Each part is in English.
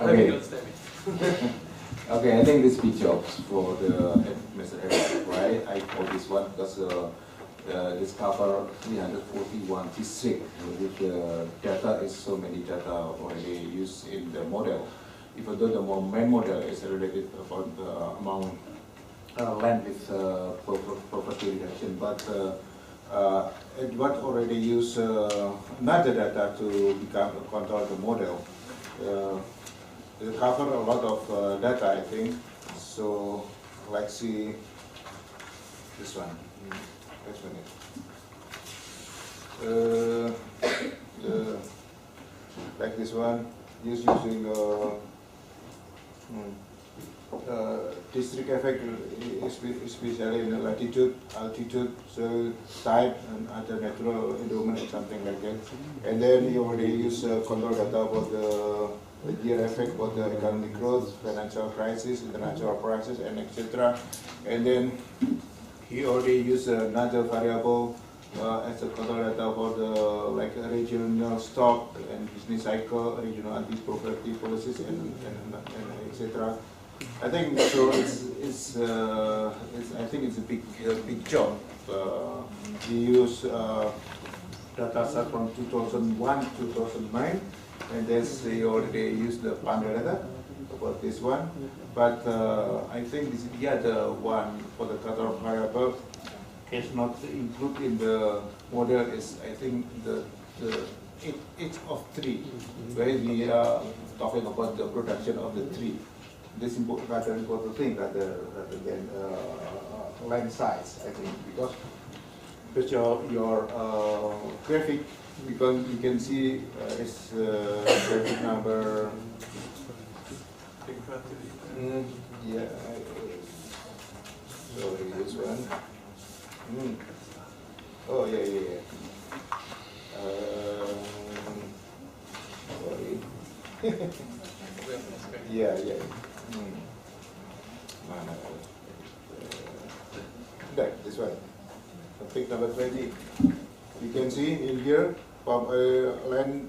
Okay. Okay, I think this big jobs for the Mr. Edwards, right? I call this one because this cover 341 district with the data is so many data already used in the model. Even though the main model is related about the amount land with property reduction, but Edward already used another data to control the model. They cover a lot of data, I think. So, let's see this one. This one. Like this one, using district effect, especially in latitude, altitude, so type, and other natural endowment, something like that. And then you already use control data about the year effect, about the economic growth, financial crisis, international crisis, and etc. And then he already used another variable as a control data about the like regional stock and business cycle, regional anti-property policies, and etc. I think so. I think it's a big job. He used data set from 2001 2009, and then he already used the Panda data about this one. But I think this the other one for the cutoff variable is not included in the model. Is I think the each of three, where we are talking about the production of the tree. This rather important thing rather than line size, I think, because your graphic, because you can see is graphic number. Yeah, sorry, this one. Oh yeah. Sorry. Yeah. This one. Topic number 20. You can see in here, palm oil land,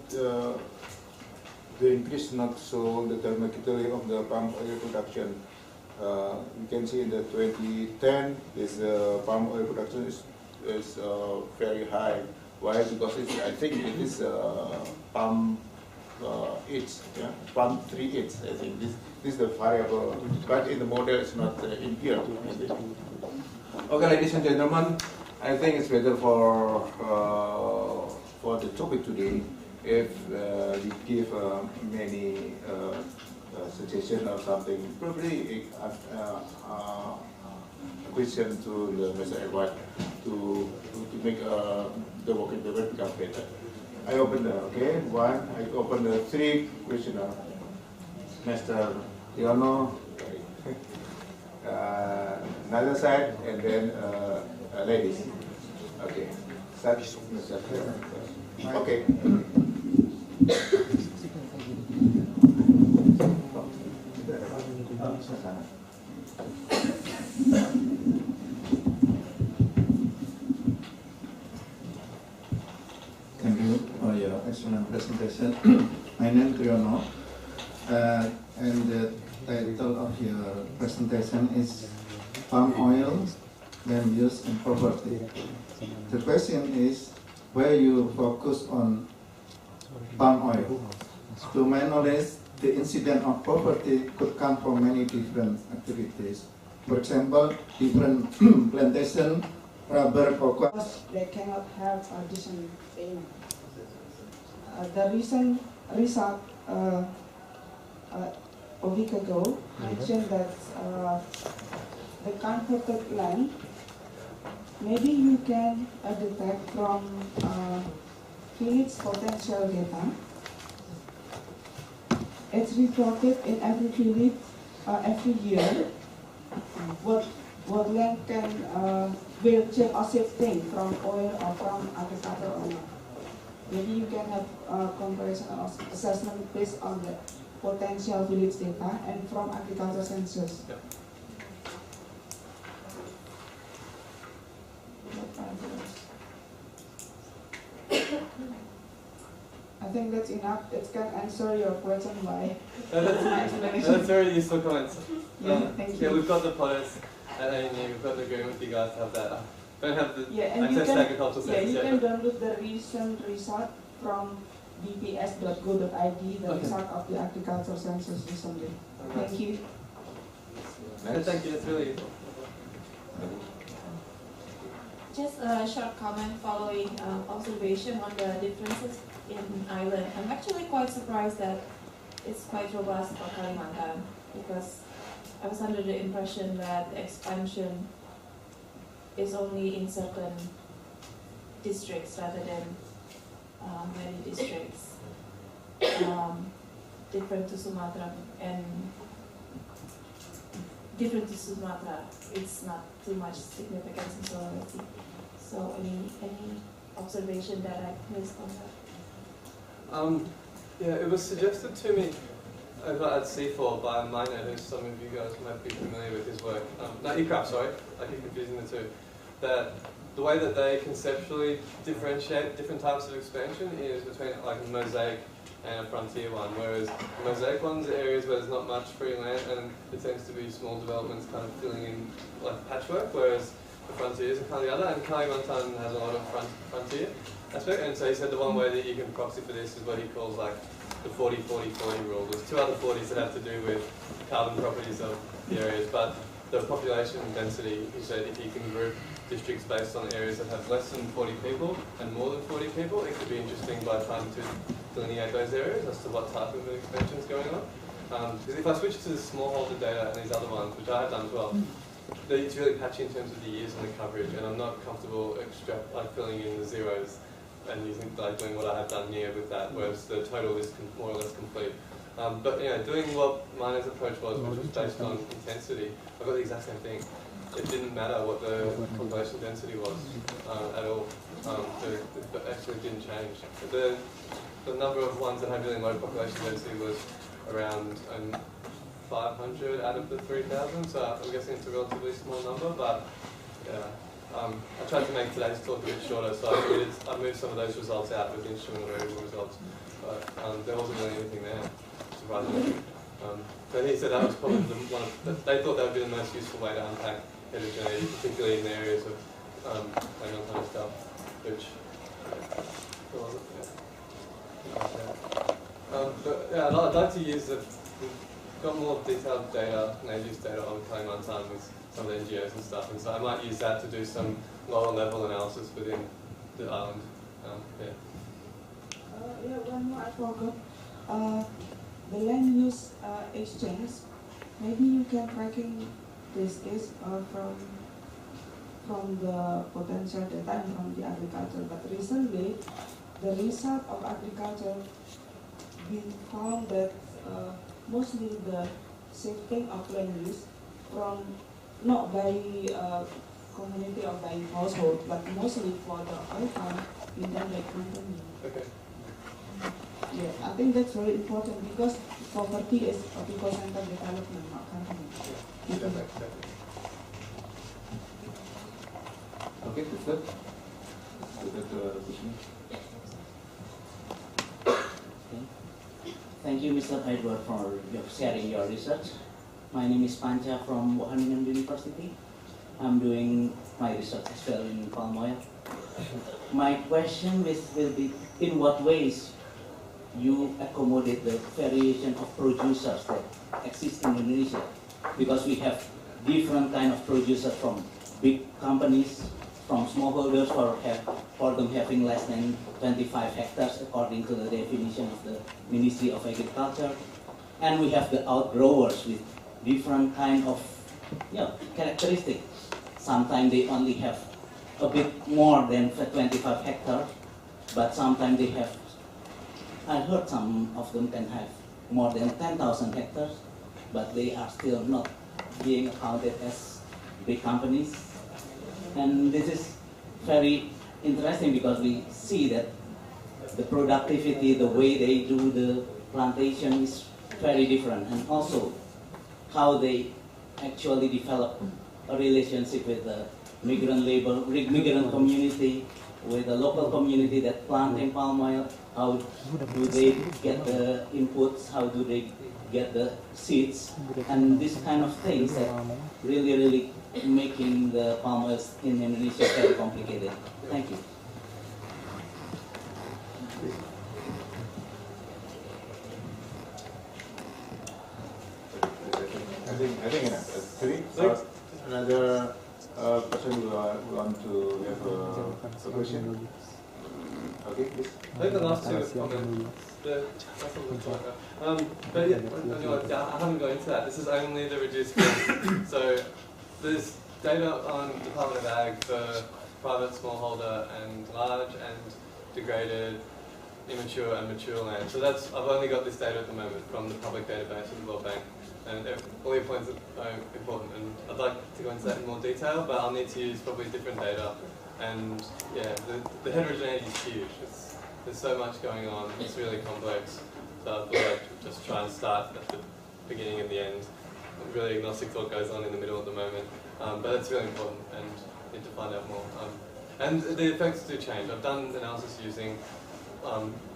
the increase not so dramatically of the palm oil production. You can see in the 2010, this palm oil production is very high. Why? Because I think it is palm palm tree I think this is the variable, but in the model it's not in here. Okay, ladies and gentlemen, I think it's better for the topic today if we give many suggestions or something, probably a question to the Mr. Edward to make the working paper become better. I open the one. I open the three questionnaire. Mr. Yono, another side, and then ladies. Okay. Start, Mr. Okay. Thank you for your excellent presentation. My name is Riono, and the title of your presentation is Palm Oil, Land Use and Property. The question is, where you focus on palm oil. To my knowledge, the incident of poverty could come from many different activities. For example, different plantation, rubber, cocoa. They cannot have a decent payment. The recent result a week ago mentioned that the converted land, maybe you can detect from village potential data. It's reported in every village every year what land can will change or shifting from oil or from agriculture or not. Maybe you can have a comparison or assessment based on the potential village data and from agriculture census. Yep. I think that's enough. it can answer your question why. That's very useful comments. Thank you. Yeah, we've got the plotters at A&E, we've got the agreement with you guys to have that. Don't have the And you access to can, agricultural services you yet. can download the recent result from dps.go.id, the result of the agriculture census recently. Thank you. Thank you, that's really useful. Just a short comment following observation on the differences in island. I'm actually quite surprised that it's quite robust for Kalimantan, because I was under the impression that the expansion is only in certain districts rather than many districts, different to Sumatra and different to Sumatra. It's not too much significance in Sulawesi. So any observation that I missed on that? Yeah, it was suggested to me over at C4 by a miner who some of you guys might be familiar with his work. No, eCraft, sorry, I keep confusing the two. That the way that they conceptually differentiate different types of expansion is between like a mosaic and a frontier one, whereas the mosaic ones are areas where there's not much free land and it tends to be small developments kind of filling in like patchwork, whereas the frontiers are kind of the other, and Kalimantan has a lot of frontier aspect, and so he said the one way that you can proxy for this is what he calls like the 40-40-40 rule. There's two other 40s that have to do with carbon properties of the areas, but the population density, he said if you can group districts based on areas that have less than 40 people and more than 40 people, it could be interesting by trying to delineate those areas as to what type of an expansion is going on. Because if I switch to the smallholder data and these other ones, which I have done as well, it's really patchy in terms of the years and the coverage, and I'm not comfortable filling in the zeros and using doing what I have done here with that, whereas the total is more or less complete. But doing what Miner's approach was, which was based on intensity, I got the exact same thing. It didn't matter what the population density was at all. It actually didn't change. The number of ones that had really low population density was around 500 out of the 3,000, so I'm guessing it's a relatively small number, but yeah. I tried to make today's talk a bit shorter, so I moved some of those results out with the instrument variable results, but there wasn't really anything there, surprisingly. So he said that was probably they thought that would be the most useful way to unpack heterogeneity, particularly in the areas of that kind of stuff, which but yeah, I'd like to use got more detailed data, land use data on Kalimantan with some of the NGOs and stuff, and so I might use that to do some lower level analysis within the island. One more I forgot. The land use exchange. Maybe you can tracking this case from the potential data and from the agriculture. But recently, the result of agriculture been found that mostly the shifting of land use from not by community or by household, but mostly for the oil farm in the company. Okay. Yeah, I think that's very important because poverty is a people-centered development, not company. Okay, that's good. Thank you, Mr. Edward, for sharing your research. My name is Pancha from Wageningen University. I'm doing my research as well in palm oil. My question will be, in what ways you accommodate the variation of producers that exist in Indonesia? Because we have different kind of producers, from big companies, from smallholders for them having less than 25 hectares according to the definition of the Ministry of Agriculture. And we have the outgrowers with different kind of characteristics. Sometimes they only have a bit more than 25 hectares, but sometimes they have, I heard some of them can have more than 10,000 hectares, but they are still not being accounted as big companies. And this is very interesting because we see that the productivity, the way they do the plantation is very different, and also how they actually develop a relationship with the migrant labor, migrant community, with the local community that planting palm oil? How do they get the inputs? How do they get the seeds? And this kind of things that really making the palm oil in Indonesia very complicated. Thank you. I think three. Another person who want to have a question. Okay, please. I think the last two have comments. But yeah, anyway, I haven't gone into that. This is only the reduced form. So there's data on Department of Ag for private, smallholder, and large, and degraded, immature, and mature land. So that's, I've only got this data at the moment from the public database of the World Bank. And all your points are important, and I'd like to go into that in more detail, but I'll need to use probably different data. And yeah, the heterogeneity is huge. There's so much going on, it's really complex. So I thought I'd just try and start at the beginning and the end. Really agnostic to what goes on in the middle at the moment. But it's really important, and need to find out more. And the effects do change. I've done analysis using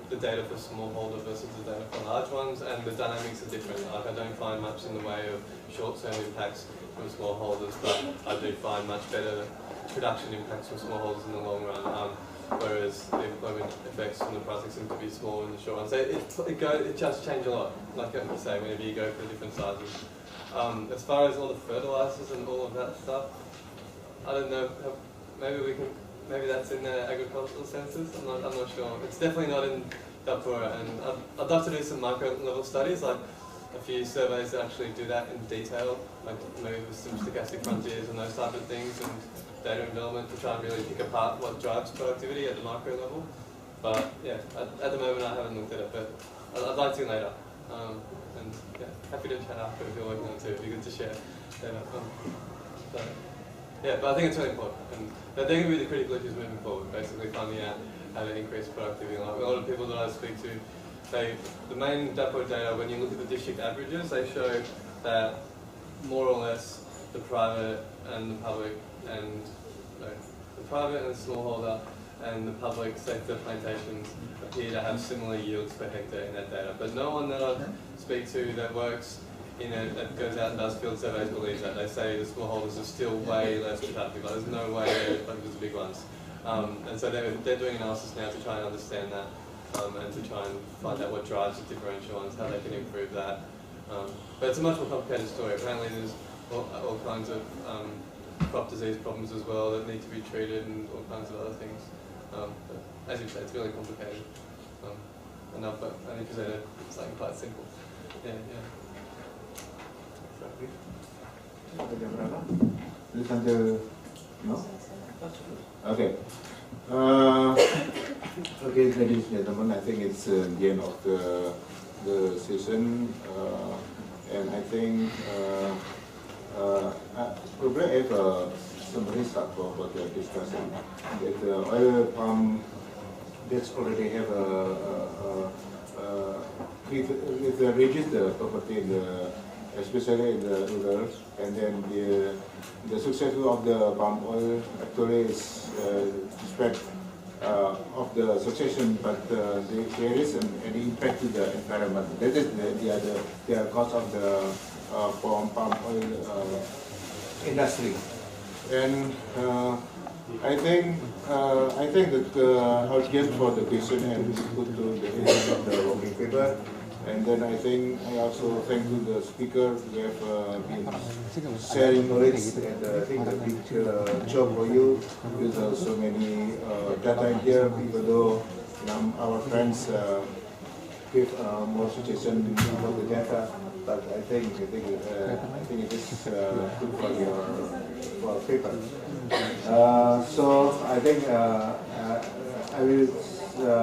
the data for smallholder versus the data for large ones, and the dynamics are different. Like, I don't find much in the way of short-term impacts from smallholders, but I do find much better production impacts from smallholders in the long run. Whereas the employment effects from the pricing seem to be small in the short run. So it just changes a lot. Like you say, whenever you go for different sizes. As far as all the fertilizers and all of that stuff, I don't know. Maybe that's in the agricultural census. I'm not sure. It's definitely not in Dapura, and I'd love to do some micro-level studies, like a few surveys that actually do that in detail, like maybe with some stochastic frontiers and those type of things, and data development to try and really pick apart what drives productivity at the micro level. But yeah, at the moment I haven't looked at it, but I'd like to later. And yeah, happy to chat after if you're working on it too. It'd be good to share data. So, yeah, but I think it's really important, and they're going to be the critical issues moving forward, basically finding out how to increase productivity. Like a lot of people that I speak to, the main DAPO data, when you look at the district averages, they show that more or less the private and the public, and the private and the smallholder and the public sector plantations appear to have similar yields per hectare in that data. But no one that I speak to that works in it, that goes out and does field surveys, believes that. They say the smallholders are still way less productive. Like, there's no way they're like the big ones. And so they're doing analysis now to try and understand that, and to try and find out what drives the differential and how they can improve that. But it's a much more complicated story. Apparently there's all kinds of crop disease problems as well that need to be treated, and all kinds of other things. But as you say, it's really complicated. But only presented something quite simple. Yeah. No? Okay. Okay, ladies and gentlemen, I think it's the end of the session, and I think we will have some restart for the discussion. That the oil palm that's already have with the register property in the, especially in the rural, and then the success of the palm oil actually is spread of the succession, but there is an impact to the environment. That is the other cause of the palm oil industry. And I think that I'll get for the question and put to the end of the working paper. And then I think I also thank to the speaker who have been sharing knowledge, and I think a big job for you with so many data in here, even though our friends give more suggestion about the data. But I think it is good for your paper. So I think I will.